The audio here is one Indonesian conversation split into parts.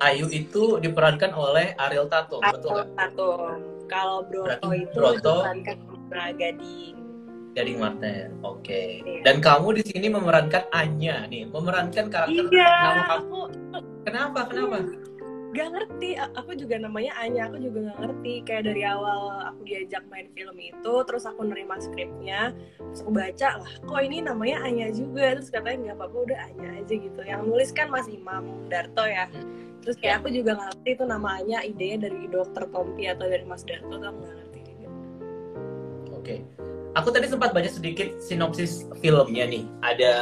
Ayu itu diperankan oleh Ariel Tatum, betul Ariel nggak? Tatum. Kalau Berarti Broto itu Broto diperankan Putra Gading. Gading Marten. Oke. Iya. Dan kamu di sini memerankan Anya nih, memerankan karakter Iya, nama kamu. aku Kenapa? iya Kenapa? gak ngerti. Aku juga namanya Anya, aku juga gak ngerti. Kayak dari awal aku diajak main film itu, terus aku nerima skripnya, terus aku baca lah, kok ini namanya Anya juga. Terus katanya nggak apa-apa, udah Anya aja gitu. Yang nulis kan Mas Imam Darto ya. Terus kayak Ya, aku juga gak ngerti itu nama Anya idenya dari Dokter Tompi atau dari Mas Darto, tuh aku gak ngerti juga. oke. Aku tadi sempat baca sedikit sinopsis filmnya nih. Ada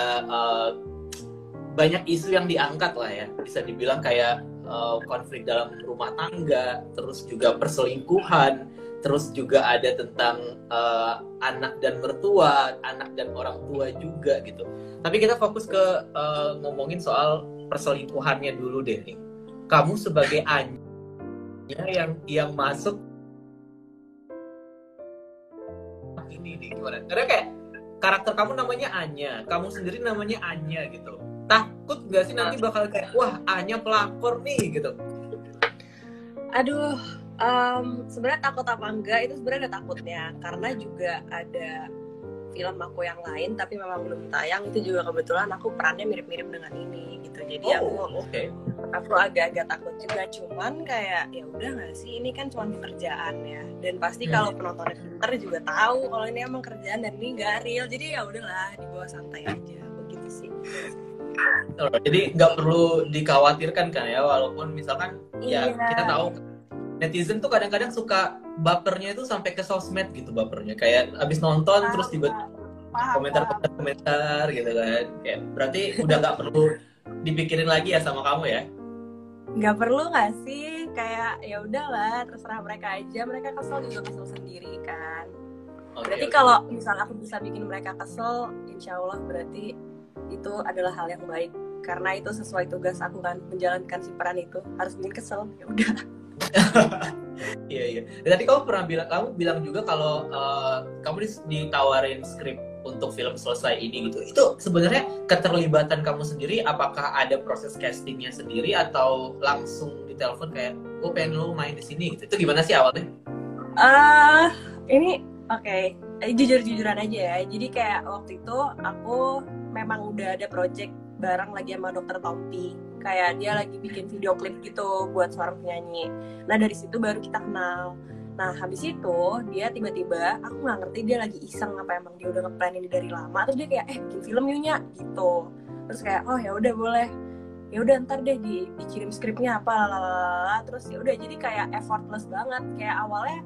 banyak isu yang diangkat lah ya. Bisa dibilang kayak konflik dalam rumah tangga, terus juga perselingkuhan, terus juga ada tentang anak dan mertua, anak dan orang tua juga gitu. Tapi kita fokus ke ngomongin soal perselingkuhannya dulu deh nih. Kamu sebagai Anya yang masuk ini nih gimana? Karena kayak karakter kamu namanya Anya, kamu sendiri namanya Anya gitu. Takut nggak sih nanti bakal kayak wah Anya pelakor nih gitu? Aduh, sebenarnya takut apa enggak itu sebenarnya ada takutnya, karena juga ada film aku yang lain tapi memang belum tayang, itu juga kebetulan aku perannya mirip-mirip dengan ini gitu. Jadi Oh, aku oke. aku agak-agak takut juga, cuman kayak ya udah nggak sih, ini kan cuma pekerjaan ya, dan pasti kalau penontonnya pinter juga tahu kalau ini emang kerjaan dan ini nggak real, jadi ya udahlah dibawa santai aja begitu sih. Jadi nggak perlu dikhawatirkan kan ya, walaupun misalkan ya Iya, kita tahu netizen tuh kadang-kadang suka bapernya itu sampai ke sosmed gitu, bapernya kayak abis nonton terus paham tiba-tiba paham paham paham. komentar gitu kan. Kayak berarti udah nggak perlu dipikirin lagi ya sama kamu ya. Nggak perlu nggak sih, kayak ya udahlah terserah mereka aja, mereka kesel juga kesel sendiri kan. Oke, Berarti oke. kalau misalnya aku bisa bikin mereka kesel, insya Allah berarti itu adalah hal yang baik, karena itu sesuai tugas aku kan, menjalankan si peran itu harus bikin kesel, ya udah. Iya, iya. Dan tadi kamu bilang juga kalau kamu ditawarin skrip untuk film selesai ini gitu. Itu sebenarnya keterlibatan kamu sendiri, apakah ada proses castingnya sendiri atau langsung ditelepon kayak gue pengen lu main di sini gitu. Itu gimana sih awalnya? Ah, ini oke. Jujur-jujuran aja ya. Jadi kayak waktu itu aku memang udah ada project bareng lagi sama Dokter Tompi. Kayak dia lagi bikin video klip gitu buat seorang penyanyi. Nah dari situ baru kita kenal. Nah habis itu dia tiba-tiba, aku nggak ngerti dia lagi iseng apa emang dia udah ngeplan ini dari lama. Terus dia kayak bikin film yuk Nya gitu. Terus kayak oh ya udah boleh. Ya udah ntar deh dikirim skripnya apa lalala. Terus ya udah jadi kayak effortless banget. Kayak awalnya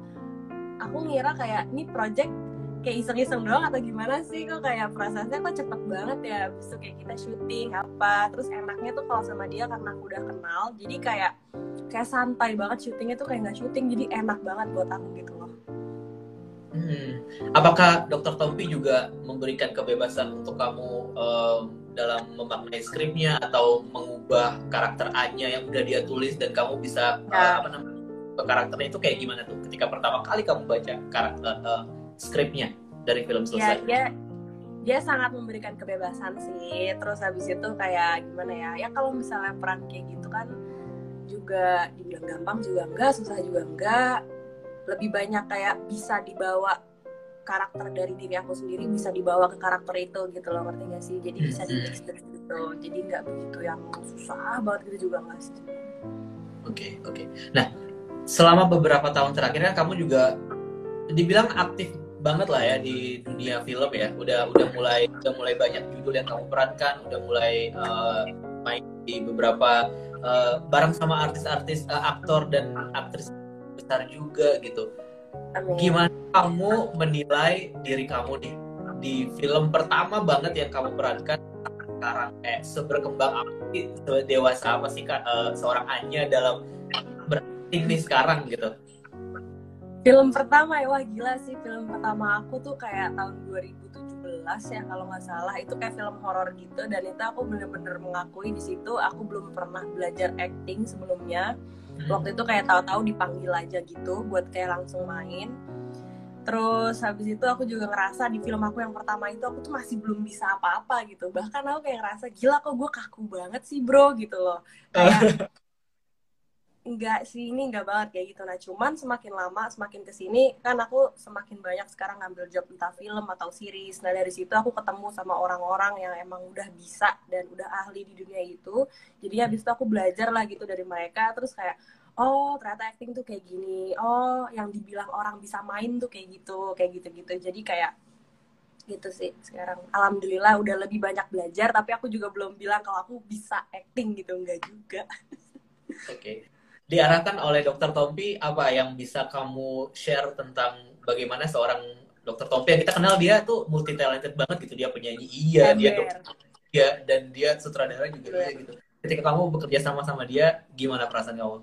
aku ngira kayak ini project kayak iseng-iseng doang atau gimana sih, kok kayak prosesnya kok cepet banget ya. Habis itu kayak kita syuting apa, terus enaknya tuh kalau sama dia karena aku udah kenal, jadi kayak santai banget syutingnya tuh, kayak nggak syuting, jadi enak banget buat aku gitu loh. Apakah Dokter Tompi juga memberikan kebebasan untuk kamu dalam memaknai skripnya atau mengubah karakter Anya yang udah dia tulis dan kamu bisa Ya, apa namanya karakternya itu kayak gimana tuh ketika pertama kali kamu baca karakter skripnya dari film ya selesai? dia sangat memberikan kebebasan sih. Terus habis itu kayak gimana ya, ya kalau misalnya peran kayak gitu kan juga dibilang gampang juga enggak, susah juga enggak, lebih banyak kayak bisa dibawa karakter dari diri aku sendiri, bisa dibawa ke karakter itu gitu loh, ngerti gak sih? Jadi bisa di mix gitu, jadi nggak begitu yang susah banget gitu juga nggak sih. Oke, oke. Nah, selama beberapa tahun terakhir kan kamu juga dibilang aktif banget lah ya di dunia film ya. Udah mulai banyak judul yang kamu perankan, udah mulai main di beberapa bareng sama artis-artis aktor dan aktris besar juga gitu. Amin. Gimana kamu menilai diri kamu nih di film pertama banget yang kamu perankan sekarang? Seberkembang apa sih, dewasa apa sih seorang Anya dalam berakting nih sekarang gitu? Film pertama ya, wah gila sih, film pertama aku tuh kayak tahun 2017 ya kalau nggak salah, itu kayak film horor gitu, dan itu aku bener-bener mengakui di situ aku belum pernah belajar acting sebelumnya. Waktu itu kayak tahu-tahu dipanggil aja gitu buat kayak langsung main. Terus habis itu aku juga ngerasa di film aku yang pertama itu aku tuh masih belum bisa apa-apa gitu. Bahkan aku kayak ngerasa gila kok gue kaku banget sih bro gitu loh. Kayak enggak sih, ini enggak banget kayak gitu. Nah cuman semakin lama semakin kesini kan aku semakin banyak sekarang ngambil job entah film atau series. Nah dari situ aku ketemu sama orang-orang yang emang udah bisa dan udah ahli di dunia itu. Jadi habis itu aku belajar lah gitu dari mereka. Terus kayak oh ternyata acting tuh kayak gini. Oh yang dibilang orang bisa main tuh kayak gitu-gitu. Jadi kayak gitu sih sekarang. Alhamdulillah udah lebih banyak belajar. Tapi aku juga belum bilang kalau aku bisa acting gitu, enggak juga. Oke. Diarahkan oleh Dokter Tompi, apa yang bisa kamu share tentang bagaimana seorang Dokter Tompi yang kita kenal dia tuh multi talented banget gitu. Dia penyanyi iya, dia Ember. dokter iya, dan dia sutradara juga iya gitu. Ketika kamu bekerja sama sama dia, gimana perasaan kamu?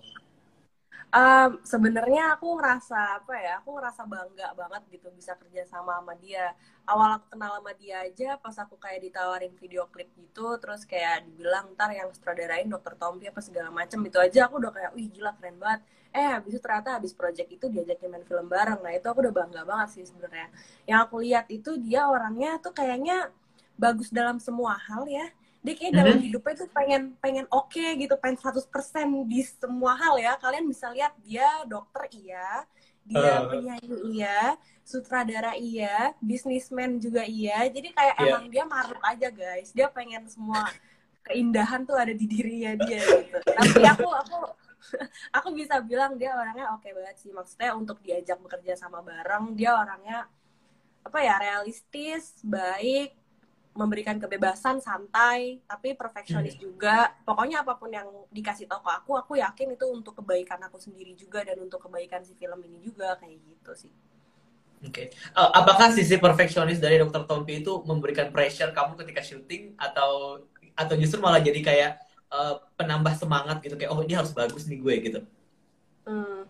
Sebenarnya aku ngerasa apa ya, aku ngerasa bangga banget gitu bisa kerja sama dia. Awal aku kenal sama dia aja pas aku kayak ditawarin video klip gitu, terus kayak dibilang ntar yang sutradarain Dokter Tompi apa segala macem, itu aja aku udah kayak wih gila keren banget. Habis itu ternyata habis project itu diajakin main film bareng. Nah itu aku udah bangga banget sih sebenarnya. Yang aku lihat itu dia orangnya tuh kayaknya bagus dalam semua hal ya. Dia kayak dalam Mhm. hidupnya tuh pengen pengen oke gitu, pengen 100% di semua hal ya. Kalian bisa lihat dia dokter iya, dia Eh, penyanyi iya, sutradara iya, bisnismen juga iya. Jadi kayak ya, emang dia maruk aja guys. Dia pengen semua keindahan tuh ada di dirinya dia gitu. Tapi aku bisa bilang dia orangnya oke banget sih. Maksudnya untuk diajak bekerja sama bareng, dia orangnya apa ya, realistis, baik, memberikan kebebasan, santai, tapi perfeksionis hmm, juga. Pokoknya apapun yang dikasih tau ke aku yakin itu untuk kebaikan aku sendiri juga dan untuk kebaikan si film ini juga kayak gitu sih. oke. Apakah sisi perfeksionis dari Dokter Tompi itu memberikan pressure kamu ketika syuting atau justru malah jadi kayak penambah semangat gitu kayak oh ini harus bagus nih gue gitu. Hmm.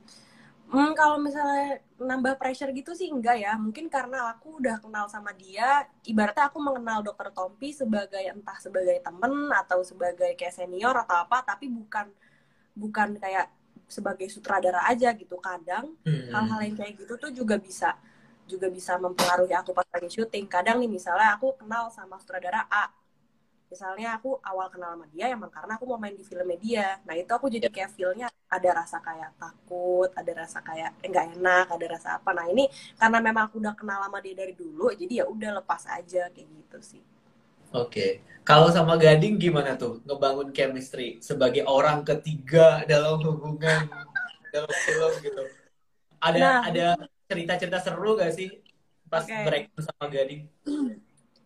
Kalau misalnya nambah pressure gitu sih enggak ya. Mungkin karena aku udah kenal sama dia, ibaratnya aku mengenal Dokter Tompi sebagai entah sebagai temen atau sebagai kayak senior atau apa, tapi bukan bukan kayak sebagai sutradara aja gitu. Kadang hal-hal Hmm. yang kayak gitu tuh juga bisa mempengaruhi aku pas lagi syuting. Kadang nih misalnya aku kenal sama sutradara A, misalnya aku awal kenal sama dia emang karena aku mau main di filmnya dia. Nah itu aku jadi Ya. kayak feel-nya ada rasa kayak takut, ada rasa kayak nggak enak, ada rasa apa. Nah ini karena memang aku udah kenal sama dia dari dulu, jadi ya udah lepas aja kayak gitu sih. Oke. Kalau sama Gading gimana tuh ngebangun chemistry sebagai orang ketiga dalam hubungan dalam film gitu. Ada Nah ada itu cerita-cerita seru gak sih pas oke. break sama Gading?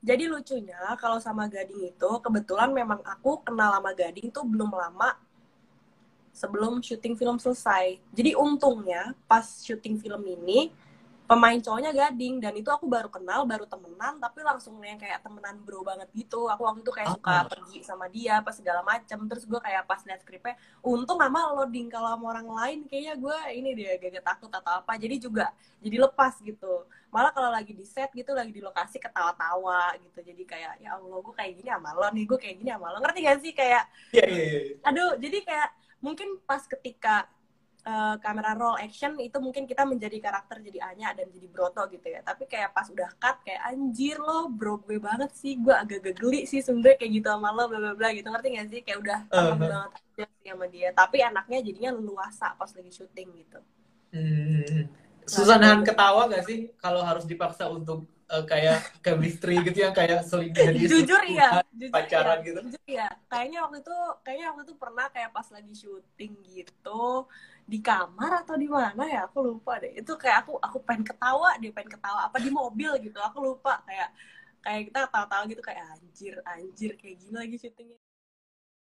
Jadi lucunya kalau sama Gading itu kebetulan memang aku kenal sama Gading tuh belum lama sebelum syuting film selesai. Jadi untungnya pas syuting film ini pemain cowoknya Gading dan itu aku baru kenal, baru temenan tapi langsung yang kayak temenan bro banget gitu. Aku waktu itu kayak suka Ah, pergi sama dia apa segala macem. Terus gue kayak pas liat skripnya, untung sama loading kalau sama orang lain kayaknya gue ini dia gak takut atau apa. Jadi juga jadi lepas gitu. Malah kalau lagi di set gitu, lagi di lokasi ketawa-tawa gitu. Jadi kayak ya Allah gue kayak gini sama lo nih, gue kayak gini sama lo. Ngerti gak sih kayak iya, iya, iya. aduh jadi kayak mungkin pas ketika kamera roll action itu mungkin kita menjadi karakter jadi Anya dan jadi Broto gitu ya, tapi kayak pas udah cut kayak anjir lo bro gue banget sih, gue agak geli sih sebenernya kayak gitu sama lo bla bla bla gitu, ngerti gak sih kayak udah temen Eh, banget aja sih sama dia, tapi anaknya jadinya leluasa pas lagi syuting gitu. hmm. Nah Susah kayak nahan gitu. ketawa gak sih kalau harus dipaksa untuk kayak chemistry gitu yang kayak jadi Jujur iya, selingkuhan jujur iya, pacaran gitu? jujur iya. Kayaknya waktu itu pernah kayak pas lagi syuting gitu di kamar atau di mana ya, aku lupa deh. Itu kayak aku pengen ketawa, dia pengen ketawa apa di mobil gitu, aku lupa kayak kayak kita tahu-tahu gitu kayak anjir anjir kayak gini lagi syutingnya.